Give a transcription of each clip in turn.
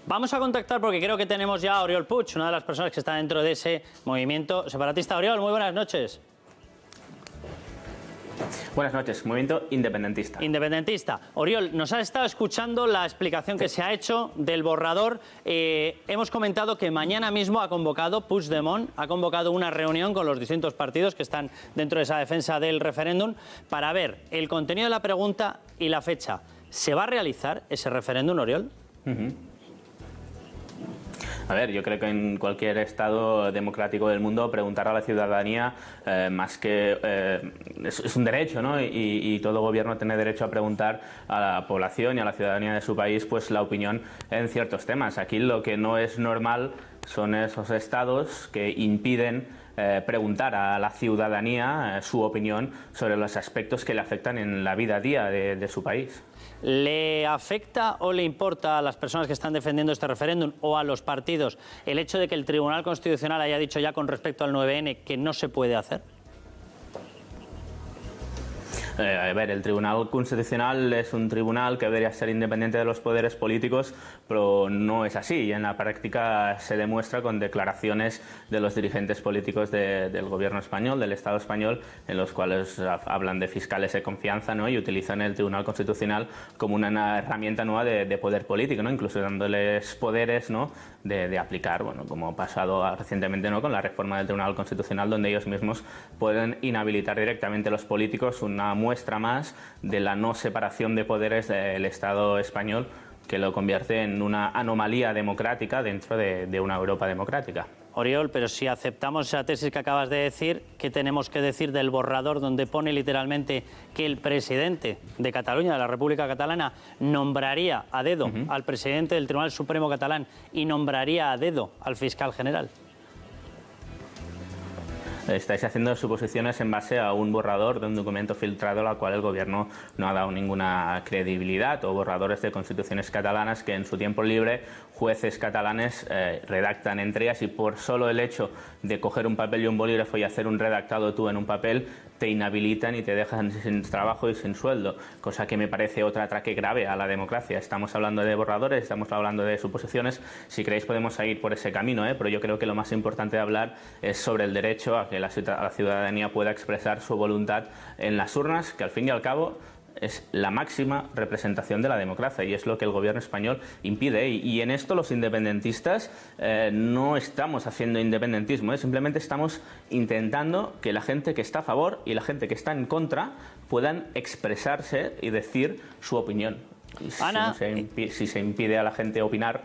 Vamos a contactar porque creo que tenemos ya a Oriol Puig, una de las personas que está dentro de ese movimiento separatista. Oriol, muy buenas noches. Buenas noches, movimiento independentista. Independentista. Oriol, nos has estado escuchando la explicación que se ha hecho del borrador. Hemos comentado que mañana mismo ha convocado Puigdemont, ha convocado una reunión con los distintos partidos que están dentro de esa defensa del referéndum para ver el contenido de la pregunta y la fecha. ¿Se va a realizar ese referéndum, Oriol? A ver, yo creo que en cualquier estado democrático del mundo preguntar a la ciudadanía más que es un derecho, ¿no? Y todo gobierno tiene derecho a preguntar a la población y a la ciudadanía de su país pues la opinión en ciertos temas. Aquí lo que no es normal son esos estados que impiden preguntar a la ciudadanía su opinión sobre los aspectos que le afectan en la vida a día de su país. ¿Le afecta o le importa a las personas que están defendiendo este referéndum o a los partidos el hecho de que el Tribunal Constitucional haya dicho ya con respecto al 9N que no se puede hacer? A ver, el Tribunal Constitucional es un tribunal que debería ser independiente de los poderes políticos, pero no es así. Y en la práctica se demuestra con declaraciones de los dirigentes políticos del gobierno español, del Estado español, en los cuales hablan de fiscales de confianza, ¿no? Y utilizan el Tribunal Constitucional como una herramienta nueva de poder político, ¿no? Incluso dándoles poderes, ¿no? de aplicar, bueno, como ha pasado recientemente, ¿no? Con la reforma del Tribunal Constitucional, donde ellos mismos pueden inhabilitar directamente a los políticos, una muestra más de la no separación de poderes del Estado español, que lo convierte en una anomalía democrática dentro de una Europa democrática. Oriol, pero si aceptamos esa tesis que acabas de decir, ¿qué tenemos que decir del borrador donde pone literalmente que el presidente de Cataluña, de la República Catalana, nombraría a dedo al presidente del Tribunal Supremo catalán y nombraría a dedo al fiscal general? Estáis haciendo suposiciones en base a un borrador de un documento filtrado al cual el gobierno no ha dado ninguna credibilidad, o borradores de constituciones catalanas que en su tiempo libre jueces catalanes redactan entre ellas, y por solo el hecho de coger un papel y un bolígrafo y hacer un redactado tú en un papel te inhabilitan y te dejan sin trabajo y sin sueldo, cosa que me parece otro ataque grave a la democracia. Estamos hablando de borradores, estamos hablando de suposiciones. Si queréis podemos seguir por ese camino, pero yo creo que lo más importante de hablar es sobre el derecho a que la ciudadanía pueda expresar su voluntad en las urnas, que al fin y al cabo es la máxima representación de la democracia, y es lo que el gobierno español impide. Y en esto los independentistas no estamos haciendo independentismo, simplemente estamos intentando que la gente que está a favor y la gente que está en contra puedan expresarse y decir su opinión. Y Ana, si se impide a la gente opinar,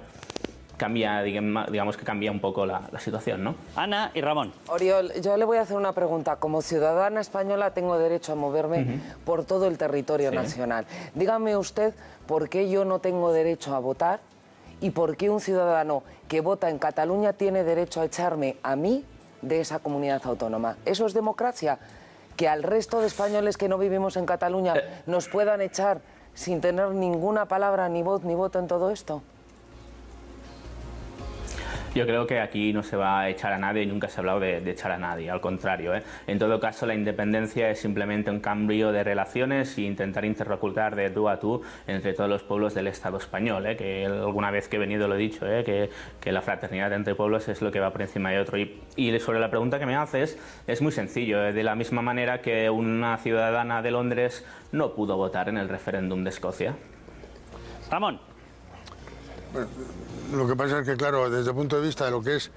cambia, digamos que cambia un poco la situación, ¿no? Ana y Ramón. Oriol, yo le voy a hacer una pregunta. Como ciudadana española tengo derecho a moverme por todo el territorio nacional. Dígame usted por qué yo no tengo derecho a votar y por qué un ciudadano que vota en Cataluña tiene derecho a echarme a mí de esa comunidad autónoma. ¿Eso es democracia? Que al resto de españoles que no vivimos en Cataluña nos puedan echar sin tener ninguna palabra, ni voz, ni voto en todo esto. Yo creo que aquí no se va a echar a nadie y nunca se ha hablado de echar a nadie, al contrario. En todo caso, la independencia es simplemente un cambio de relaciones e intentar interlocutar de tú a tú entre todos los pueblos del Estado español, que alguna vez que he venido lo he dicho, que la fraternidad entre pueblos es lo que va por encima de otro. Y sobre la pregunta que me haces, es muy sencillo. De la misma manera que una ciudadana de Londres no pudo votar en el referéndum de Escocia. Ramón. Bueno, lo que pasa es que, claro, desde el punto de vista de lo que es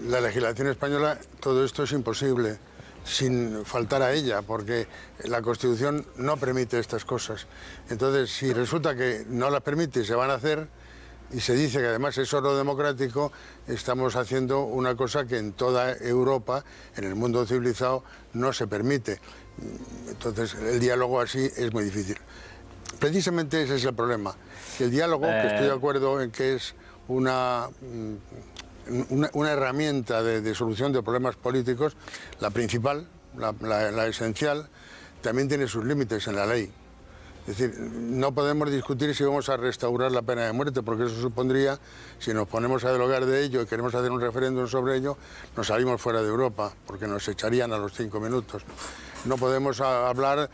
la legislación española, todo esto es imposible sin faltar a ella, porque la Constitución no permite estas cosas. Entonces, si resulta que no las permite y se van a hacer, y se dice que además es oro democrático, estamos haciendo una cosa que en toda Europa, en el mundo civilizado, no se permite. Entonces, el diálogo así es muy difícil. Precisamente ese es el problema. Que el diálogo, que estoy de acuerdo en que es una herramienta de solución de problemas políticos, la principal, la esencial, también tiene sus límites en la ley. Es decir, no podemos discutir si vamos a restaurar la pena de muerte, porque eso supondría, si nos ponemos a dialogar de ello y queremos hacer un referéndum sobre ello, nos salimos fuera de Europa, porque nos echarían a los 5 minutos. No podemos hablar,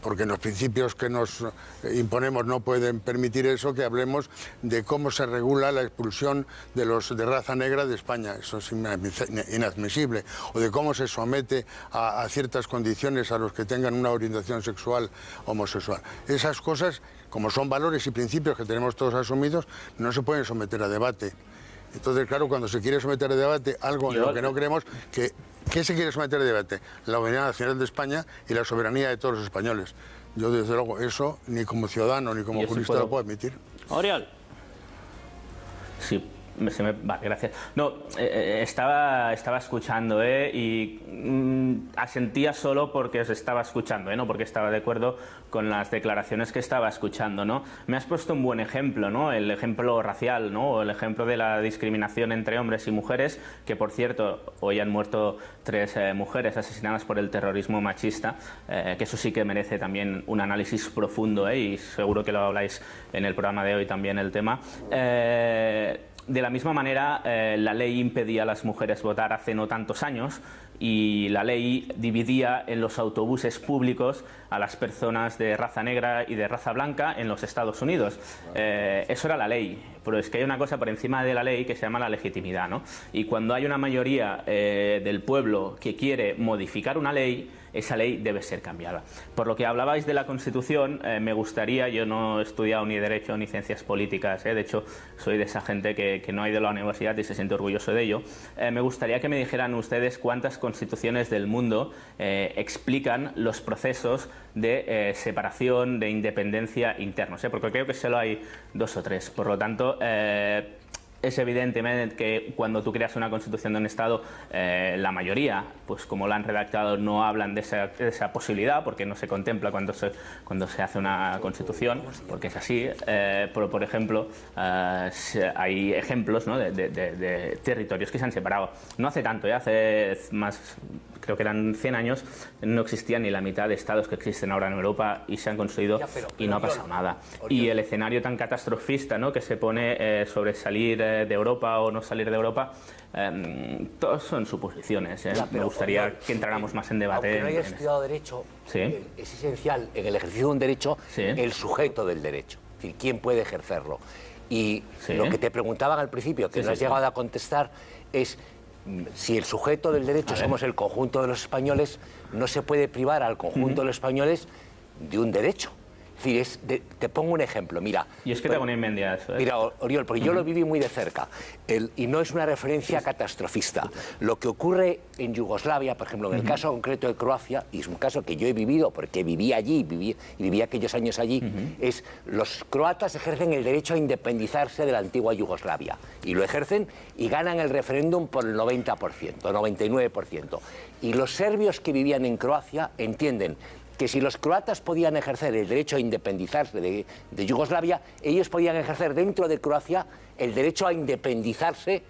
porque los principios que nos imponemos no pueden permitir eso, que hablemos de cómo se regula la expulsión de los de raza negra de España. Eso es inadmisible. O de cómo se somete a ciertas condiciones a los que tengan una orientación sexual homosexual. Esas cosas, como son valores y principios que tenemos todos asumidos, no se pueden someter a debate. Entonces, claro, cuando se quiere someter a debate algo en lo que no creemos, ¿qué se quiere someter a debate? La unidad nacional de España y la soberanía de todos los españoles. Yo, desde luego, eso ni como ciudadano ni como jurista lo puedo admitir. Oriol. Sí. Vale, gracias. No, estaba escuchando y asentía solo porque os estaba escuchando, no porque estaba de acuerdo con las declaraciones que estaba escuchando, ¿no? Me has puesto un buen ejemplo, ¿no? El ejemplo racial, ¿no? O el ejemplo de la discriminación entre hombres y mujeres, que por cierto hoy han muerto 3 mujeres asesinadas por el terrorismo machista, que eso sí que merece también un análisis profundo, y seguro que lo habláis en el programa de hoy también el tema. De la misma manera, la ley impedía a las mujeres votar hace no tantos años y la ley dividía en los autobuses públicos a las personas de raza negra y de raza blanca en los Estados Unidos. Eso era la ley, pero es que hay una cosa por encima de la ley que se llama la legitimidad, ¿no? Y cuando hay una mayoría del pueblo que quiere modificar una ley, esa ley debe ser cambiada. Por lo que hablabais de la Constitución, me gustaría, yo no he estudiado ni Derecho ni Ciencias Políticas, de hecho soy de esa gente que no ha ido a la universidad y se siente orgulloso de ello, me gustaría que me dijeran ustedes cuántas constituciones del mundo explican los procesos de separación, de independencia internos, porque creo que solo hay 2 o 3. Por lo tanto, es evidente que cuando tú creas una constitución de un Estado, la mayoría, pues como la han redactado, no hablan de esa posibilidad, porque no se contempla cuando se hace una constitución, porque es así. Pero, por ejemplo, hay ejemplos, ¿no?, de territorios que se han separado. No hace tanto, hace más, creo que eran 100 años, no existían ni la mitad de estados que existen ahora en Europa y se han construido y no ha pasado nada. Y el escenario tan catastrofista, ¿no?, que se pone sobre salir de Europa o no salir de Europa, todos son suposiciones. Me gustaría que entráramos más en debate. Aunque no hayas estudiado Derecho, es esencial en el ejercicio de un derecho el sujeto del derecho, es decir, quién puede ejercerlo. Y lo que te preguntaban al principio, que no has llegado a contestar, es si el sujeto del derecho somos el conjunto de los españoles, no se puede privar al conjunto de los españoles de un derecho. Es decir, te pongo un ejemplo, mira. Y es que te ponen mendia eso. Mira, Oriol, porque yo lo viví muy de cerca, y no es una referencia catastrofista. Lo que ocurre en Yugoslavia, por ejemplo, en el caso concreto de Croacia, y es un caso que yo he vivido porque viví allí, viví aquellos años allí, es los croatas ejercen el derecho a independizarse de la antigua Yugoslavia. Y lo ejercen y ganan el referéndum por el 90%, 99%. Y los serbios que vivían en Croacia entienden que si los croatas podían ejercer el derecho a independizarse de Yugoslavia, ellos podían ejercer dentro de Croacia el derecho a independizarse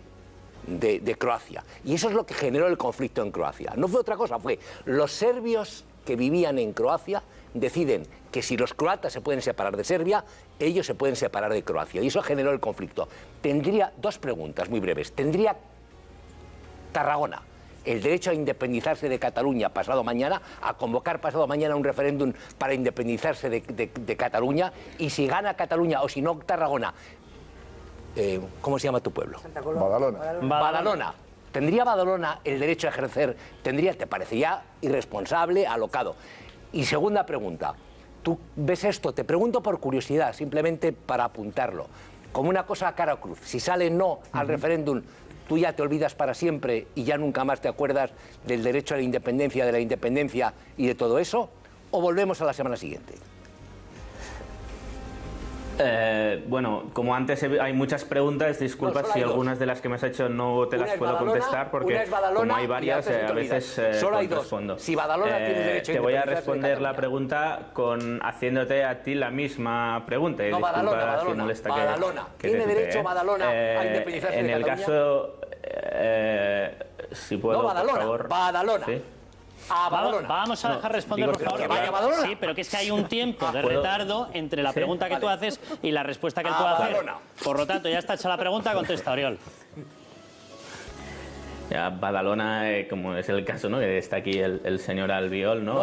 de Croacia. Y eso es lo que generó el conflicto en Croacia. No fue otra cosa, fue los serbios que vivían en Croacia deciden que si los croatas se pueden separar de Serbia, ellos se pueden separar de Croacia. Y eso generó el conflicto. Tendría 2 preguntas muy breves. ¿Tendría Tarragona el derecho a independizarse de Cataluña pasado mañana, a convocar pasado mañana un referéndum para independizarse de Cataluña? Y si gana Cataluña o si no Tarragona, ¿cómo se llama tu pueblo? Badalona. ¿Tendría Badalona el derecho a ejercer? ¿Te parecería irresponsable, alocado? Y segunda pregunta, tú ves esto, te pregunto por curiosidad, simplemente para apuntarlo, como una cosa a cara o cruz. Si sale no al referéndum, tú ya te olvidas para siempre y ya nunca más te acuerdas del derecho a la independencia, de la independencia y de todo eso, ¿o volvemos a la semana siguiente? Bueno, como antes hay muchas preguntas, disculpa si algunas de las que me has hecho no te las puedo contestar, porque como hay varias, a veces solo hay 2. Respondo. Si Badalona tiene derecho a te voy a responder la pregunta haciéndote a ti la misma pregunta. Y no, disculpa si molesta Badalona. que ¿Tiene te derecho Badalona a independizarse de Cataluña? En el caso, si puedo, no, Badalona, por favor. Badalona. ¿Sí? A Badalona. Vamos a dejar responder, por favor. ¿Que vaya a Badalona? Sí, pero que es que hay un tiempo de retardo entre la pregunta que tú haces y la respuesta que él puede hacer. Badalona. Por lo tanto, ya está hecha la pregunta, contesta, Oriol. Ya, Badalona, como es el caso, ¿no?, que está aquí el señor Albiol, ¿no?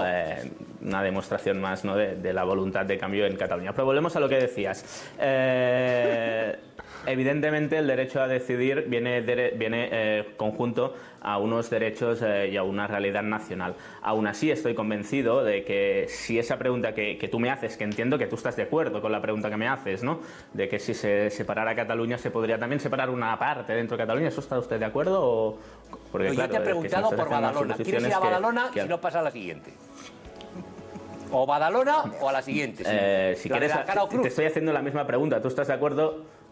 Una demostración más, ¿no?, de la voluntad de cambio en Cataluña. Pero volvemos a lo que decías. Evidentemente, el derecho a decidir viene conjunto a unos derechos y a una realidad nacional. Aún así, estoy convencido de que si esa pregunta que tú me haces, que entiendo que tú estás de acuerdo con la pregunta que me haces, ¿no?, de que si se separara Cataluña se podría también separar una parte dentro de Cataluña, ¿eso está usted de acuerdo? O... Porque, Yo claro, te he preguntado por Badalona. ¿Quieres ir a Badalona si no pasa a la siguiente? O Badalona o a la siguiente. Si quieres, te estoy haciendo la misma pregunta. ¿Tú estás de acuerdo?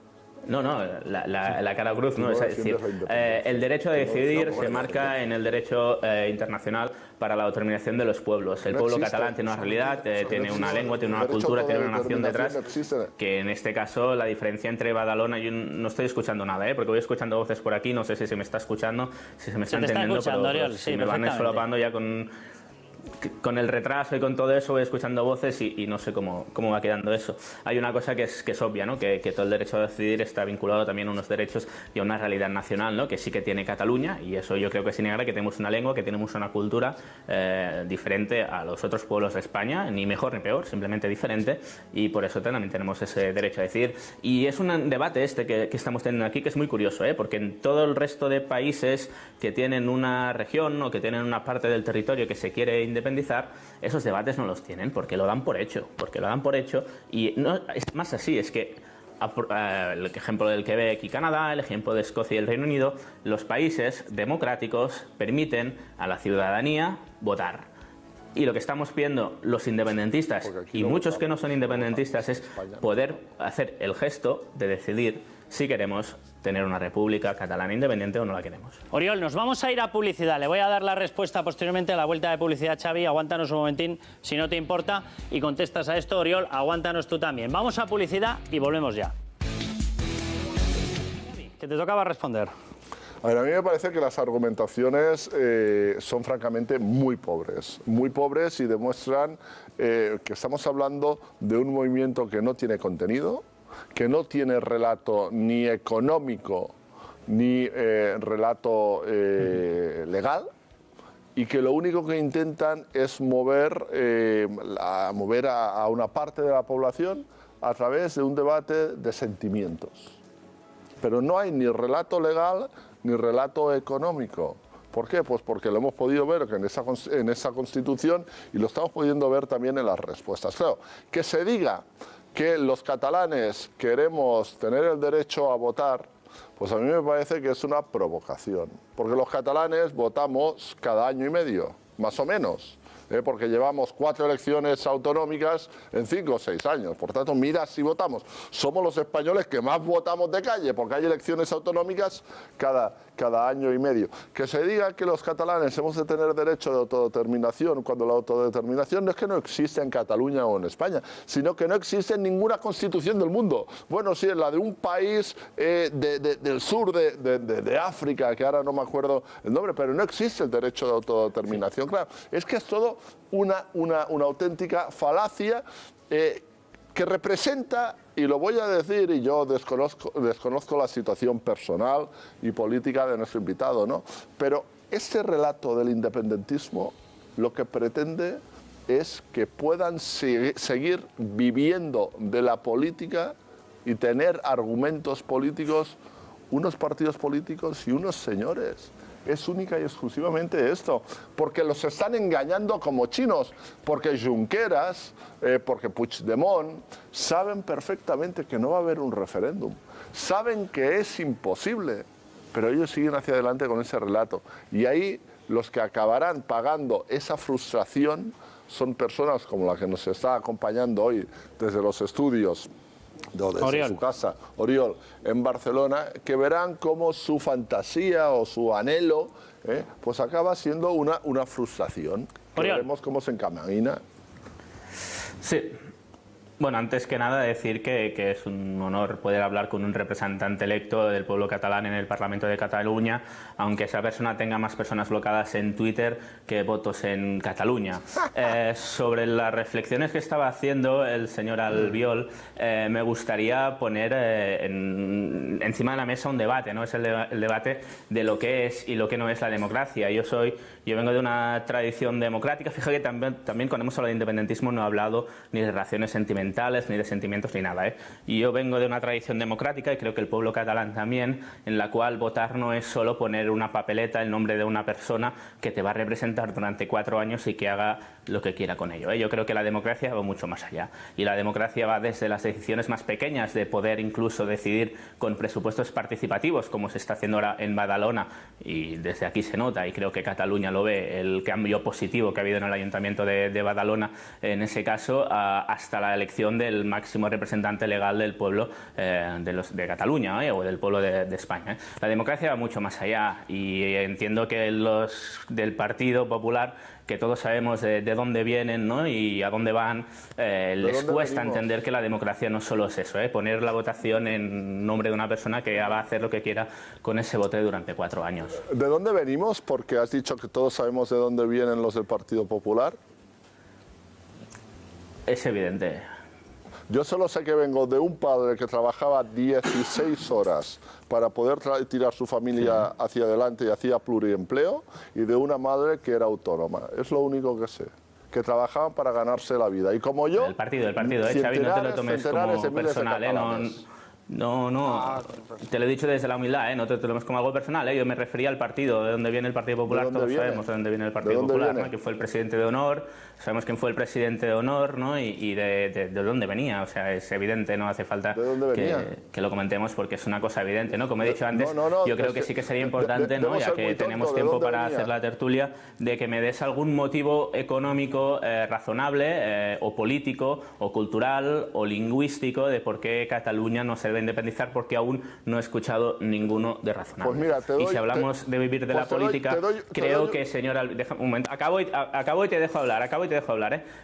No, la cara cruz no, es decir, el derecho a decidir se marca en el derecho internacional para la autodeterminación de los pueblos. El pueblo catalán tiene una realidad, tiene una lengua, tiene una cultura, tiene una nación detrás, que en este caso la diferencia entre Badalona, yo no estoy escuchando nada, porque voy escuchando voces por aquí, no sé si se me está escuchando, si se me está entendiendo, pero si me van solapando ya con el retraso y con todo eso voy escuchando voces y no sé cómo va quedando eso. Hay una cosa que es obvia, ¿no?, que todo el derecho a decidir está vinculado también a unos derechos y a una realidad nacional, ¿no?, que sí que tiene Cataluña, y eso yo creo que sin negar que tenemos una lengua, que tenemos una cultura diferente a los otros pueblos de España, ni mejor ni peor, simplemente diferente, y por eso también tenemos ese derecho a decidir. Y es un debate que estamos teniendo aquí que es muy curioso, porque en todo el resto de países que tienen una región o que tienen una parte del territorio que se quiere independizar, esos debates no los tienen porque lo dan por hecho, y no es más así, es que el ejemplo del Quebec y Canadá, el ejemplo de Escocia y el Reino Unido, los países democráticos permiten a la ciudadanía votar. Y lo que estamos viendo los independentistas y muchos que no son independentistas es poder hacer el gesto de decidir si queremos tener una república catalana independiente o no la queremos. Oriol, nos vamos a ir a publicidad. Le voy a dar la respuesta posteriormente a la vuelta de publicidad, Xavi. Aguántanos un momentín, si no te importa, y contestas a esto. Oriol, aguántanos tú también. Vamos a publicidad y volvemos ya. Que te tocaba responder. A ver, a mí me parece que las argumentaciones son francamente muy pobres y demuestran que estamos hablando de un movimiento que no tiene contenido, que no tiene relato ni económico ni relato legal, y que lo único que intentan es mover a una parte de la población a través de un debate de sentimientos. Pero no hay ni relato legal ni relato económico. ¿Por qué? Pues porque lo hemos podido ver en esa Constitución y lo estamos pudiendo ver también en las respuestas. Claro, que se diga que los catalanes queremos tener el derecho a votar, pues a mí me parece que es una provocación. Porque los catalanes votamos cada año y medio, más o menos. Porque llevamos 4 elecciones autonómicas en 5 o 6 años. Por tanto, mira si votamos. Somos los españoles que más votamos de calle, porque hay elecciones autonómicas cada año y medio. Que se diga que los catalanes hemos de tener derecho de autodeterminación, cuando la autodeterminación no es que no existe en Cataluña o en España, sino que no existe en ninguna constitución del mundo. Bueno, sí, en la de un país del sur de África, que ahora no me acuerdo el nombre, pero no existe el derecho de autodeterminación. Claro, es que es todo una auténtica falacia que representa, y lo voy a decir, y yo desconozco la situación personal y política de nuestro invitado, ¿no?, pero este relato del independentismo lo que pretende es que puedan seguir viviendo de la política y tener argumentos políticos unos partidos políticos y unos señores. Es única y exclusivamente esto, porque los están engañando como chinos, porque Junqueras, porque Puigdemont, saben perfectamente que no va a haber un referéndum, saben que es imposible, pero ellos siguen hacia adelante con ese relato. Y ahí los que acabarán pagando esa frustración son personas como la que nos está acompañando hoy desde los estudios, desde su casa, Oriol, en Barcelona, que verán cómo su fantasía o su anhelo pues acaba siendo una frustración. Veremos cómo se encamina. Sí. Bueno, antes que nada decir que es un honor poder hablar con un representante electo del pueblo catalán en el Parlamento de Cataluña, aunque esa persona tenga más personas bloqueadas en Twitter que votos en Cataluña. Sobre las reflexiones que estaba haciendo el señor Albiol, me gustaría poner encima de la mesa un debate, ¿no? Es el debate de lo que es y lo que no es la democracia. Yo vengo de una tradición democrática. Fíjate que también cuando hemos hablado de independentismo no he hablado ni de relaciones sentimentales, ni de sentimientos, ni nada. Y yo vengo de una tradición democrática, y creo que el pueblo catalán también, en la cual votar no es solo poner una papeleta, el nombre de una persona que te va a representar durante 4 años y que haga lo que quiera con ello. Yo creo que la democracia va mucho más allá. Y la democracia va desde las decisiones más pequeñas, de poder incluso decidir con presupuestos participativos, como se está haciendo ahora en Badalona, y desde aquí se nota, y creo que Cataluña lo ve, el cambio positivo que ha habido en el Ayuntamiento de Badalona, en ese caso, hasta la elección del máximo representante legal del pueblo de Cataluña, o del pueblo de España. La democracia va mucho más allá, y entiendo que los del Partido Popular, que todos sabemos de dónde vienen, ¿no? Y a dónde van, les cuesta entender que la democracia no solo es eso, poner la votación en nombre de una persona que va a hacer lo que quiera con ese voto durante 4 años. ¿De dónde venimos? Porque has dicho que todos sabemos de dónde vienen los del Partido Popular. Es evidente. Yo solo sé que vengo de un padre que trabajaba 16 horas para poder tirar su familia hacia adelante y hacía pluriempleo, y de una madre que era autónoma. Es lo único que sé. Que trabajaban para ganarse la vida. Y como yo... El partido, Xavi, no te lo tomes como personal, No, te lo he dicho desde la humildad, no te lo tomes como algo personal. Yo me refería al partido, de dónde viene el Partido Popular, todos sabemos de dónde viene el Partido Popular, ¿no? Que fue el presidente de honor, sabemos quién fue el presidente de honor, ¿no? Y de dónde venía, o sea, es evidente, no hace falta que lo comentemos porque es una cosa evidente, ¿no? Como he dicho antes, yo creo que sí que sería importante, ¿no? Ya que tenemos tiempo para hacer la tertulia, de que me des algún motivo económico razonable, o político, o cultural, o lingüístico, de por qué Cataluña no se debe independizar, porque aún no he escuchado ninguno de razonable. Pues mira, y si hablamos de vivir de la política, creo que, señora, un momento, acabo y te dejo hablar,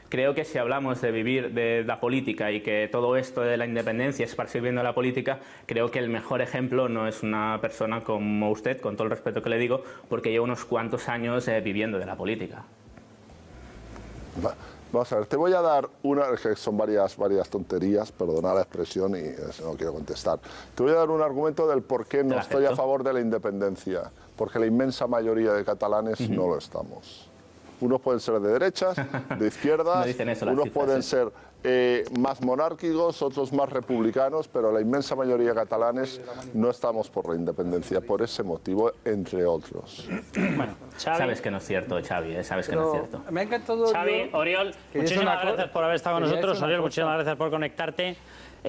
Creo que si hablamos de vivir de la política y que todo esto de la independencia es para servir a la política, creo que el mejor ejemplo no es una persona como usted, con todo el respeto que le digo, porque lleva unos cuantos años viviendo de la política. Vamos a ver, te voy a dar que son varias tonterías, perdona la expresión y no quiero contestar. Te voy a dar un argumento del por qué no estoy a favor de la independencia, porque la inmensa mayoría de catalanes no lo estamos. Unos pueden ser de derechas, de izquierdas, unos pueden ser más monárquicos, otros más republicanos, pero la inmensa mayoría de catalanes no estamos por la independencia, por ese motivo, entre otros. Bueno, Xavi, sabes que no es cierto, Xavi, sabes que no es cierto. Me ha encantado. Xavi, Oriol, muchísimas gracias por haber estado con nosotros. Oriol, muchísimas gracias por conectarte.